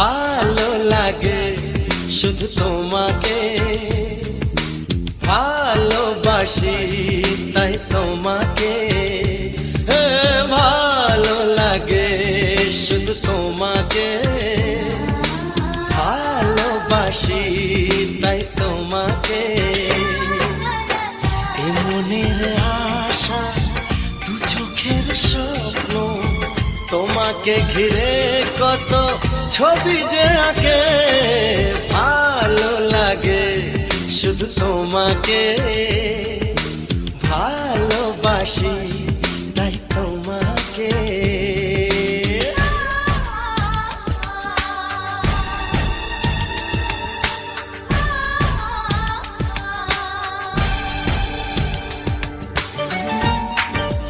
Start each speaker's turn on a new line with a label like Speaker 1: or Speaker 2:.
Speaker 1: ভালো লাগে শুধু তোমাকে, ভালোবাসি তাই তোমাকে। ভালো লাগে শুধু তোমাকে, ভালোবাসি তাই তোমাকে। এ মনের আশা দু চোখের স্বপ্ন, তোমাকে ঘিরে কত ছবি যে আঁকে। ভালো লাগে শুধু তোমাকে, ভালোবাসি